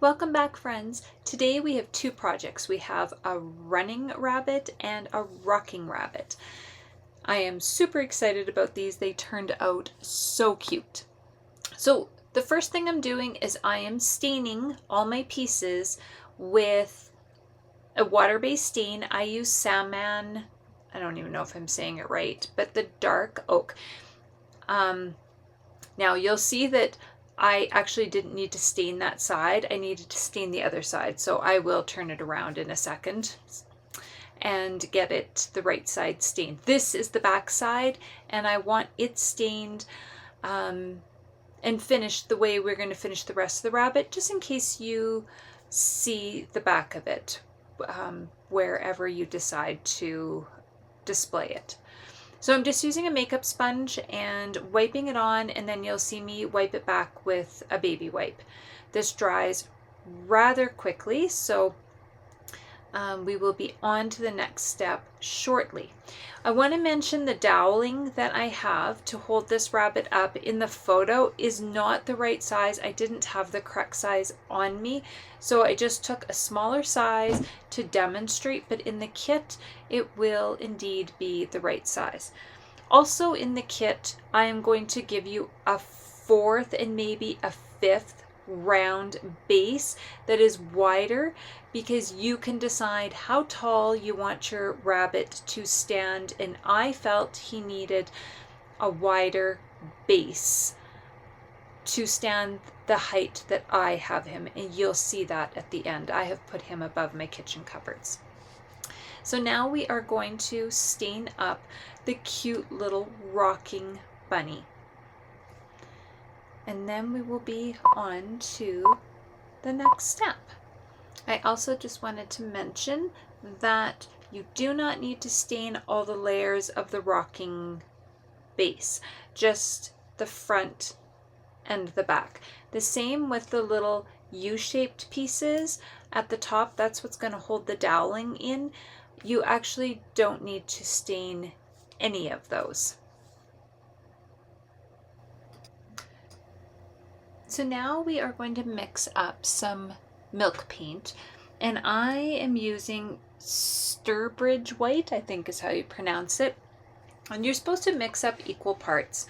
Welcome back, friends. Today we have two projects. We have a running rabbit and a rocking rabbit. I am super excited about these. They turned out so cute. So the first thing I'm doing is I am staining all my pieces with a water-based stain. I use Saman. I don't even know if I'm saying it right, but the dark oak. Now you'll see that I actually didn't need to stain that side. I needed to stain the other side. So I will turn it around in a second and get it the right side stained. This is the back side and I want it stained and finished the way we're going to finish the rest of the rabbit, just in case you see the back of it wherever you decide to display it. So I'm just using a makeup sponge and wiping it on, and then you'll see me wipe it back with a baby wipe. This dries rather quickly, so we will be on to the next step shortly. I want to mention the doweling that I have to hold this rabbit up in the photo is not the right size. I didn't have the correct size on me, so I just took a smaller size to demonstrate, but in the kit it will indeed be the right size. Also in the kit, I am going to give you a fourth and maybe a fifth round base that is wider, because you can decide how tall you want your rabbit to stand, and I felt he needed a wider base to stand the height that I have him, and you'll see that at the end. I have put him above my kitchen cupboards. So now we are going to stain up the cute little rocking bunny. And then we will be on to the next step. I also just wanted to mention that you do not need to stain all the layers of the rocking base, just the front and the back. The same with the little U-shaped pieces at the top. That's what's going to hold the doweling in. You actually don't need to stain any of those. So now we are going to mix up some milk paint, and I am using Sturbridge white, I think is how you pronounce it, and you're supposed to mix up equal parts.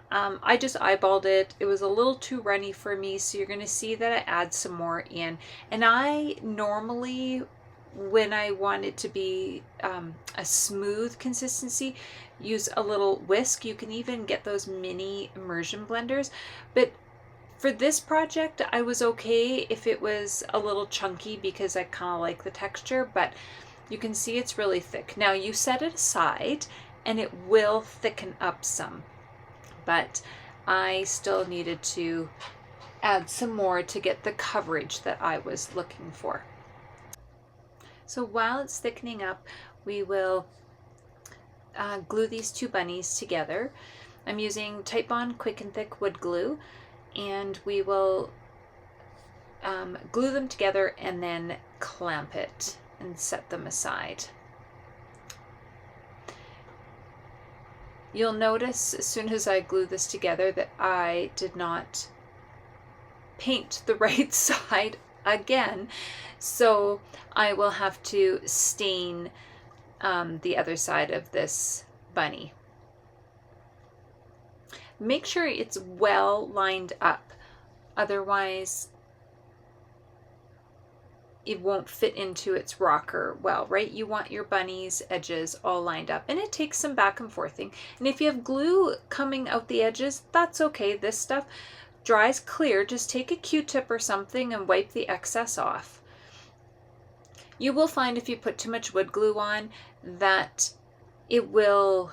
I just eyeballed it. It was a little too runny for me, so you're going to see that I add some more in. And I normally, when I want it to be a smooth consistency, use a little whisk. You can even get those mini immersion blenders, but for this project, I was okay if it was a little chunky because I kind of like the texture, but you can see it's really thick. Now you set it aside and it will thicken up some, but I still needed to add some more to get the coverage that I was looking for. So while it's thickening up, we will glue these two bunnies together. I'm using Titebond Quick and Thick wood glue, and we will glue them together and then clamp it and set them aside. You'll notice as soon as I glue this together that I did not paint the right side again, so I will have to stain the other side of this bunny. Make sure it's well lined up, otherwise it won't fit into its rocker well, right? You want your bunny's edges all lined up, and it takes some back and forthing. And if you have glue coming out the edges, that's okay. This stuff dries clear. Just take a Q-tip or something and wipe the excess off. You will find if you put too much wood glue on that it will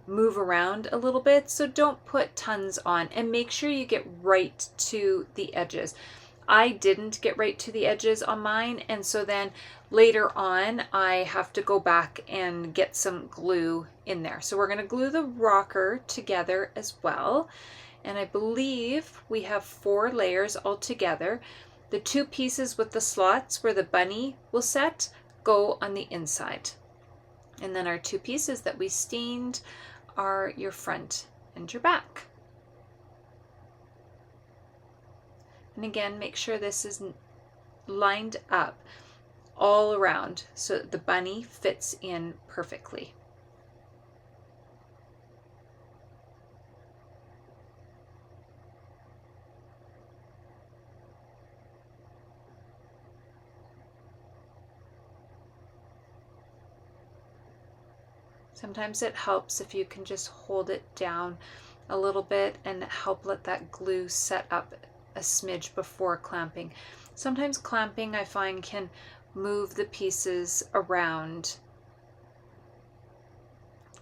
move around a little bit, so don't put tons on, and make sure you get right to the edges. I didn't get right to the edges on mine, and so then later on I have to go back and get some glue in there. So we're going to glue the rocker together as well, and I believe we have 4 layers all together. The 2 pieces with the slots where the bunny will set go on the inside. And then our 2 pieces that we stained are your front and your back. And again, make sure this is lined up all around so that the bunny fits in perfectly. Sometimes it helps if you can just hold it down a little bit and help let that glue set up a smidge before clamping. Sometimes clamping, I find, can move the pieces around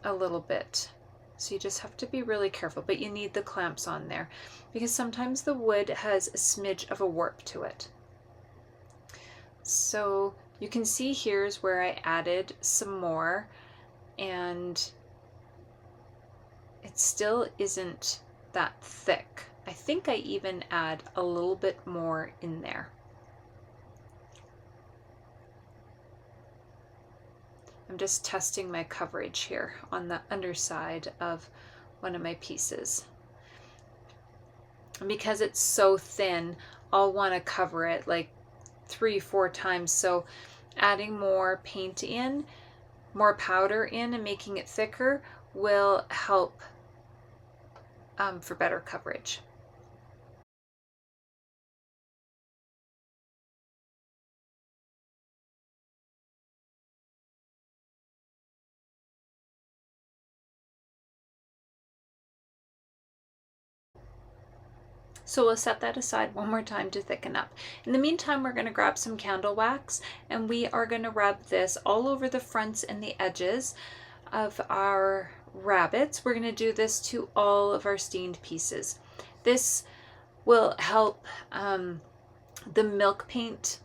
a little bit. So you just have to be really careful, but you need the clamps on there because sometimes the wood has a smidge of a warp to it. So you can see here's where I added some more, and it still isn't that thick. I think I even add a little bit more in there. I'm just testing my coverage here on the underside of one of my pieces. And because it's so thin, I'll want to cover it like 3-4 times. So adding more paint in, more powder in, and making it thicker will help for better coverage. So we'll set that aside one more time to thicken up. In the meantime, we're going to grab some candle wax and we are going to rub this all over the fronts and the edges of our rabbits. We're going to do this to all of our stained pieces. This will help the milk paint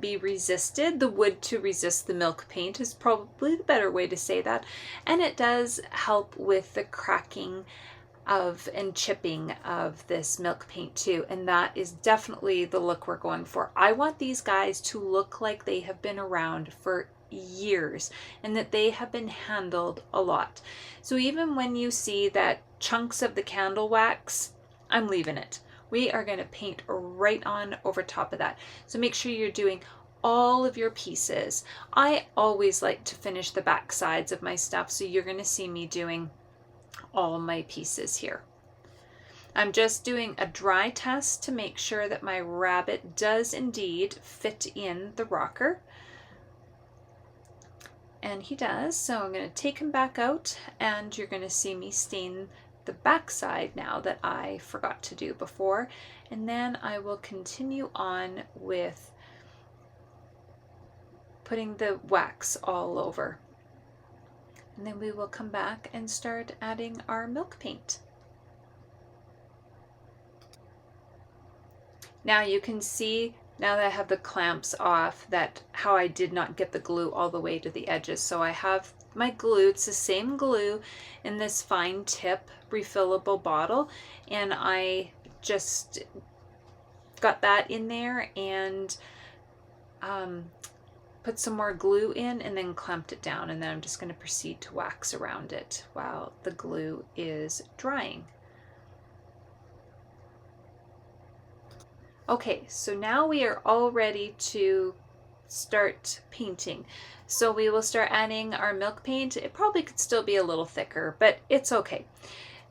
be resisted. The wood to resist the milk paint is probably the better way to say that. And it does help with the cracking of and chipping of this milk paint too, and that is definitely the look we're going for. I want these guys to look like they have been around for years and that they have been handled a lot. So even when you see that chunks of the candle wax, I'm leaving it. We are going to paint right on over top of that. So make sure you're doing all of your pieces. I always like to finish the back sides of my stuff, so you're going to see me doing all my pieces here. I'm just doing a dry test to make sure that my rabbit does indeed fit in the rocker. And he does, so I'm going to take him back out and you're going to see me stain the back side now that I forgot to do before. And then I will continue on with putting the wax all over. And then we will come back and start adding our milk paint. Now you can see, now that I have the clamps off, that how I did not get the glue all the way to the edges. So I have my glue, it's the same glue in this fine tip refillable bottle, and I just got that in there and put some more glue in and then clamped it down, and then I'm just going to proceed to wax around it while the glue is drying. Okay, so now we are all ready to start painting. So we will start adding our milk paint. It probably could still be a little thicker, but it's okay.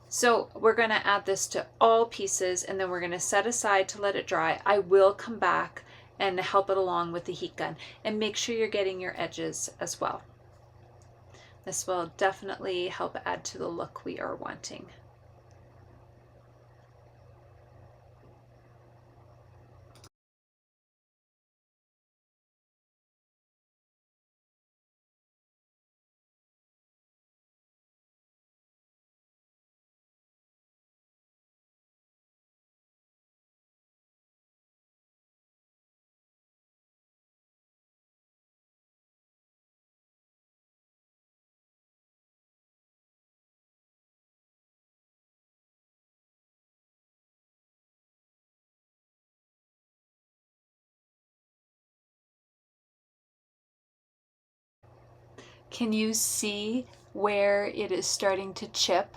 So we're going to add this to all pieces and then we're going to set aside to let it dry. I will come back and help it along with the heat gun, and make sure you're getting your edges as well. This will definitely help add to the look we are wanting. Can you see where it is starting to chip?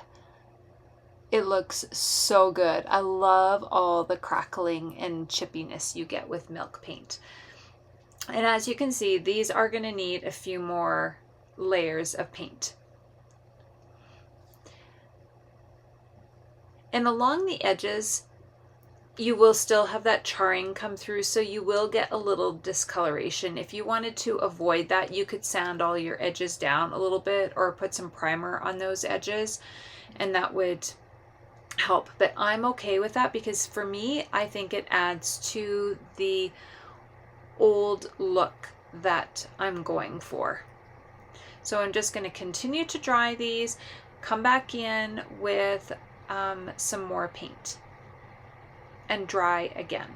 It looks so good. I love all the crackling and chippiness you get with milk paint. And as you can see, these are going to need a few more layers of paint. And along the edges, you will still have that charring come through, so you will get a little discoloration. If you wanted to avoid that, you could sand all your edges down a little bit or put some primer on those edges, and that would help. But I'm okay with that because for me, I think it adds to the old look that I'm going for. So I'm just going to continue to dry these, come back in with some more paint, and dry again.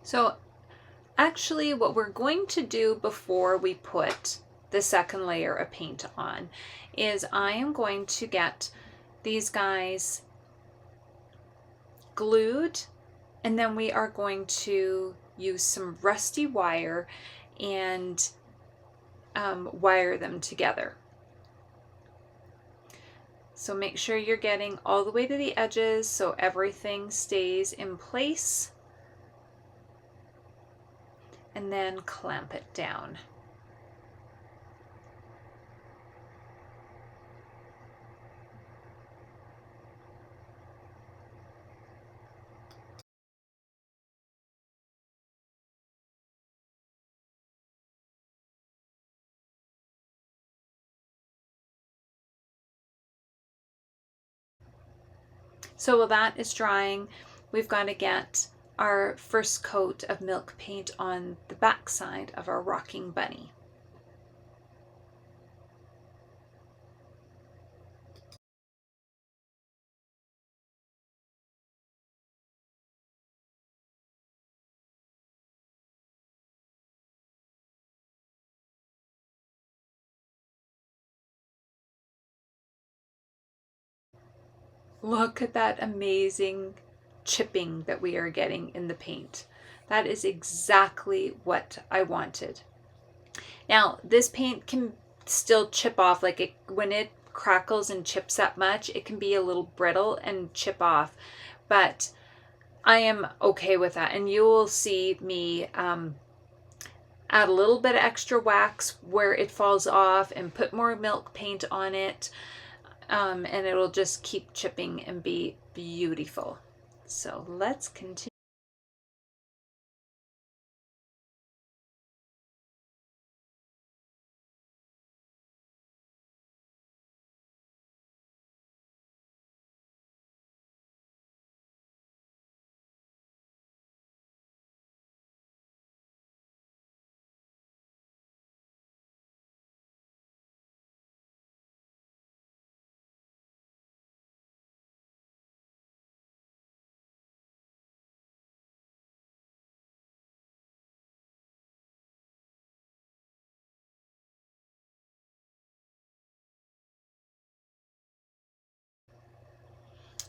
So actually what we're going to do before we put the second layer of paint on is I am going to get these guys glued, and then we are going to use some rusty wire and wire them together. So make sure you're getting all the way to the edges so everything stays in place, and then clamp it down. So while that is drying, we've got to get our first coat of milk paint on the back side of our rocking bunny. Look at that amazing chipping that we are getting in the paint. That is exactly what I wanted. Now, this paint can still chip off, like when it crackles and chips that much, it can be a little brittle and chip off, but I am okay with that. And you will see me add a little bit of extra wax where it falls off and put more milk paint on it. And it'll just keep chipping and be beautiful. So let's continue.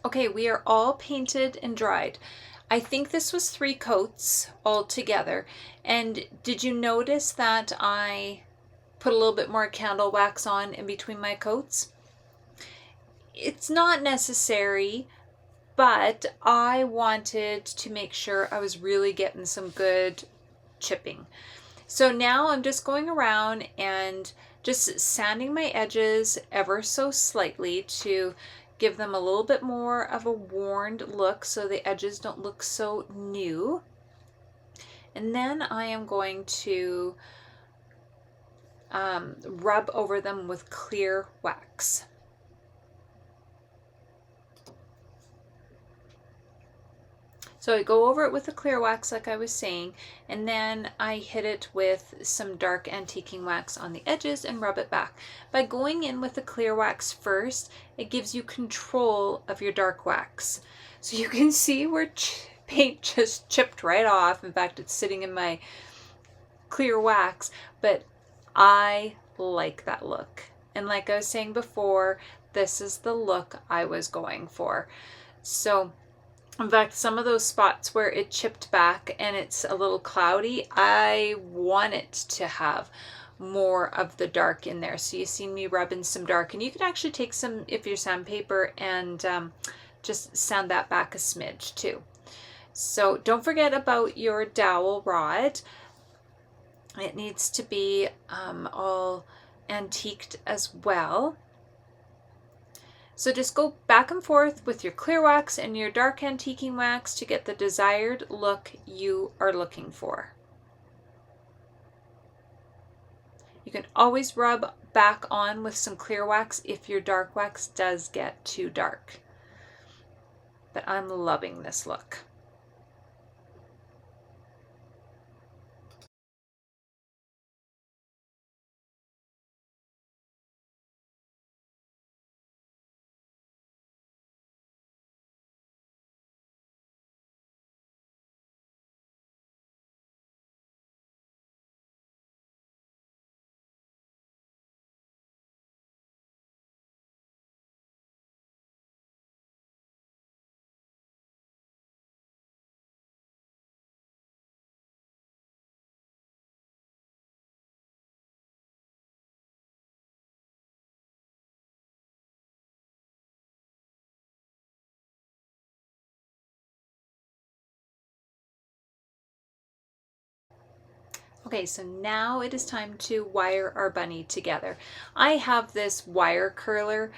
Okay, we are all painted and dried. I think this was 3 coats all together. And did you notice that I put a little bit more candle wax on in between my coats? It's not necessary, but I wanted to make sure I was really getting some good chipping. So now I'm just going around and just sanding my edges ever so slightly to give them a little bit more of a worn look so the edges don't look so new. And then I am going to rub over them with clear wax. So I go over it with the clear wax like I was saying, and then I hit it with some dark antiquing wax on the edges and rub it back. By going in with the clear wax first, it gives you control of your dark wax. So you can see where paint just chipped right off. In fact, it's sitting in my clear wax, but I like that look. And like I was saying before, this is the look I was going for. So in fact, some of those spots where it chipped back and it's a little cloudy, I want it to have more of the dark in there. So you see me rubbing some dark, and you can actually take some, if you're sandpaper, and just sand that back a smidge too. So don't forget about your dowel rod. It needs to be all antiqued as well. So just go back and forth with your clear wax and your dark antiquing wax to get the desired look you are looking for. You can always rub back on with some clear wax if your dark wax does get too dark. But I'm loving this look. Okay, so now it is time to wire our bunny together. I have this wire curler.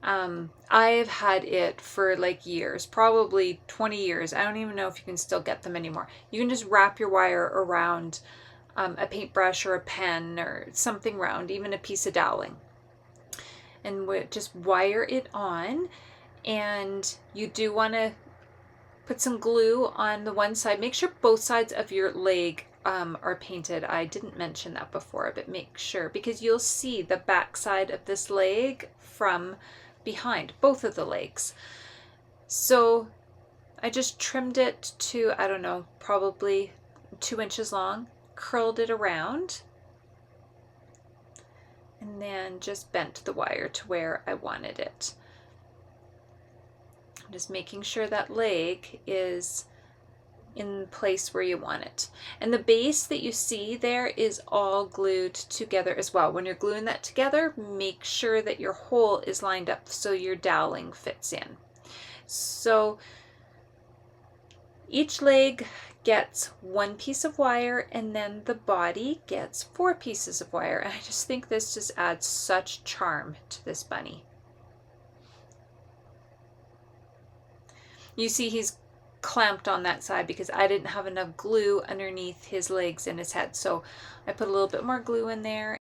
I've had it for like years, probably 20 years. I don't even know if you can still get them anymore. You can just wrap your wire around a paintbrush or a pen or something round, even a piece of doweling. And just wire it on. And you do want to put some glue on the one side. Make sure both sides of your leg are painted. I didn't mention that before, but make sure, because you'll see the back side of this leg from behind, both of the legs. So I just trimmed it to, I don't know, probably 2 inches long, curled it around, and then just bent the wire to where I wanted it. Just making sure that leg is in place where you want it. And the base that you see there is all glued together as well. When you're gluing that together, make sure that your hole is lined up so your doweling fits in. So each leg gets 1 piece of wire, and then the body gets 4 pieces of wire. And I just think this just adds such charm to this bunny. You see he's clamped on that side because I didn't have enough glue underneath his legs and his head. So I put a little bit more glue in there.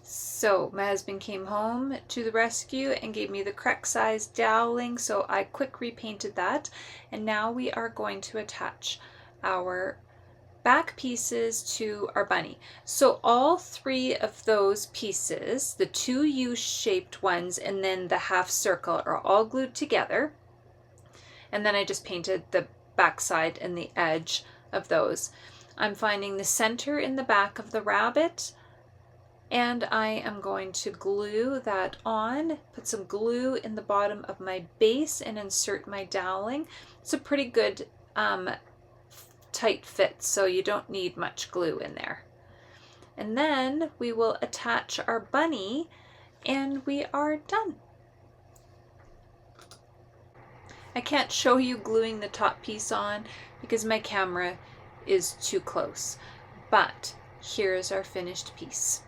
So my husband came home to the rescue and gave me the correct size doweling, so I quick repainted that, and now we are going to attach our back pieces to our bunny. So all 3 of those pieces, the 2 U-shaped ones and then the half circle, are all glued together, and then I just painted the back side and the edge of those. I'm finding the center in the back of the rabbit And I am going to glue that on, put some glue in the bottom of my base and insert my doweling. It's a pretty good tight fit, so you don't need much glue in there. And then we will attach our bunny and we are done. I can't show you gluing the top piece on because my camera is too close, but here's our finished piece.